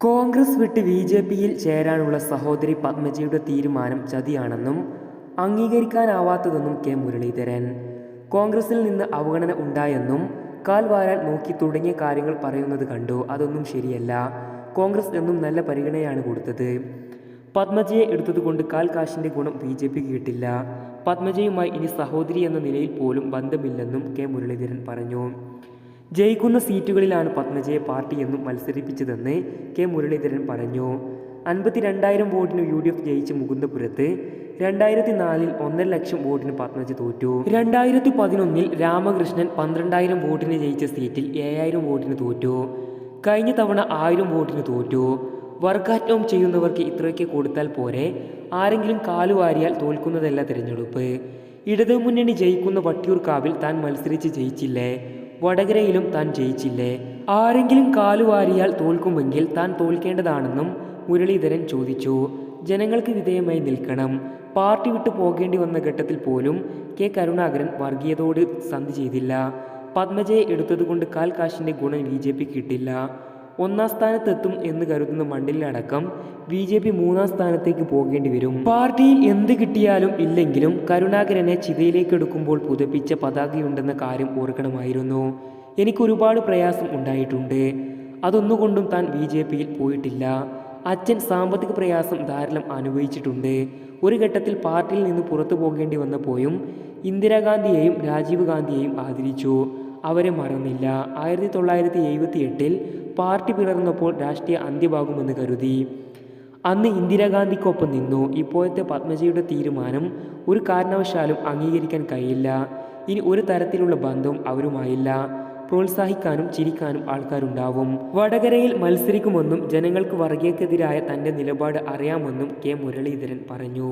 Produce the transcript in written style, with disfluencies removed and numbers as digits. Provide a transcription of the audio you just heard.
കോൺഗ്രസ് വിട്ട് ബി.ജെ.പിയിൽ ചേരാനുള്ള സഹോദരി പത്മജയുടെ തീരുമാനം ചതിയാണെന്നും അംഗീകരിക്കാനാവാത്തതെന്നും കെ മുരളീധരൻ. കോൺഗ്രസിൽ നിന്ന് അവഗണന ഉണ്ടായെന്നും കാൽ വാരാൻ നോക്കി തുടങ്ങിയ കാര്യങ്ങൾ പറയുന്നത് കണ്ടു. അതൊന്നും ശരിയല്ല. കോൺഗ്രസ് എന്നും നല്ല പരിഗണനയാണ് കൊടുത്തത്. പത്മജയെ എടുത്തതുകൊണ്ട് കാൽ കാശിൻ്റെ ഗുണം ബി.ജെ.പിക്ക് കിട്ടില്ല. പത്മജയുമായി ഇനി സഹോദരി എന്ന നിലയിൽ പോലും ബന്ധമില്ലെന്നും കെ മുരളീധരൻ പറഞ്ഞു. ജയിക്കുന്ന സീറ്റുകളിലാണ് പത്മജയെ പാർട്ടി എന്നും മത്സരിപ്പിച്ചതെന്ന് കെ മുരളീധരൻ പറഞ്ഞു. 52,000 വോട്ടിന് UDF ജയിച്ച മുകുന്ദപുരത്ത് 2004 1,50,000 വോട്ടിന് പത്മജ തോറ്റു. 2011 രാമകൃഷ്ണൻ 12,000 വോട്ടിന് ജയിച്ച സീറ്റിൽ 7,000 വോട്ടിന് തോറ്റു. കഴിഞ്ഞ തവണ 1000 വോട്ടിന് തോറ്റു. വർഗാറ്റവും ചെയ്യുന്നവർക്ക് ഇത്രയൊക്കെ കൊടുത്താൽ പോരെ? ആരെങ്കിലും കാലുവാരിയാൽ തോൽക്കുന്നതല്ല തിരഞ്ഞെടുപ്പ്. ഇടതുമുന്നണി ജയിക്കുന്ന വട്ടിയൂർക്കാവിൽ താൻ മത്സരിച്ച് ജയിച്ചില്ലേ? വടകരയിലും താൻ ജയിച്ചില്ലേ? ആരെങ്കിലും കാലുവാരിയാൽ തോൽക്കുമെങ്കിൽ താൻ തോൽക്കേണ്ടതാണെന്നും മുരളീധരൻ ചോദിച്ചു. ജനങ്ങൾക്ക് വിധേയമായി നിൽക്കണം. പാർട്ടി വിട്ടു പോകേണ്ടി വന്ന ഘട്ടത്തിൽ പോലും കെ കരുണാകരൻ വർഗീയതയോട് സന്ധി ചെയ്തില്ല. പത്മജയെ എടുത്തതുകൊണ്ട് കാൽ കാശിൻ്റെ ഗുണം ബി.ജെ.പിക്ക് കിട്ടില്ല. 1ാം സ്ഥാനത്തെത്തും എന്ന് കരുതുന്ന മണ്ഡലിലടക്കം ബി.ജെ.പി 3ാം സ്ഥാനത്തേക്ക് പോകേണ്ടി വരും. പാർട്ടിയിൽ എന്ത് കിട്ടിയാലും ഇല്ലെങ്കിലും കരുണാകരനെ ചിതയിലേക്കെടുക്കുമ്പോൾ പുതപ്പിച്ച പതാകയുണ്ടെന്ന കാര്യം ഓർക്കണമായിരുന്നു. എനിക്കൊരുപാട് പ്രയാസം ഉണ്ടായിട്ടുണ്ട്. അതൊന്നുകൊണ്ടും താൻ ബി.ജെ.പിയിൽ പോയിട്ടില്ല. അച്ഛൻ സാമ്പത്തിക പ്രയാസം ധാരാളം അനുഭവിച്ചിട്ടുണ്ട്. ഒരു ഘട്ടത്തിൽ പാർട്ടിയിൽ നിന്ന് പുറത്തു പോകേണ്ടി വന്നപ്പോഴും ഇന്ദിരാഗാന്ധിയെയും രാജീവ് ഗാന്ധിയെയും ആദരിച്ചു. അവരെ മറന്നില്ല. 1978 പാർട്ടി പിളർന്നപ്പോൾ രാഷ്ട്രീയ അന്ത്യമാകുമെന്ന് കരുതി. അന്ന് ഇന്ദിരാഗാന്ധിക്കൊപ്പം നിന്നു. ഇപ്പോഴത്തെ പത്മജയുടെ തീരുമാനം ഒരു കാരണവശാലും അംഗീകരിക്കാൻ കഴിയില്ല. ഇനി ഒരു തരത്തിലുള്ള ബന്ധവും അവരുമായില്ല. പ്രോത്സാഹിക്കാനും ചിരിക്കാനും ആൾക്കാരുണ്ടാവും. വടകരയിൽ മത്സരിക്കുമെന്നും ജനങ്ങൾക്ക് വർഗീയതയ്ക്കെതിരായ തൻ്റെ നിലപാട് അറിയാമെന്നും കെ മുരളീധരൻ പറഞ്ഞു.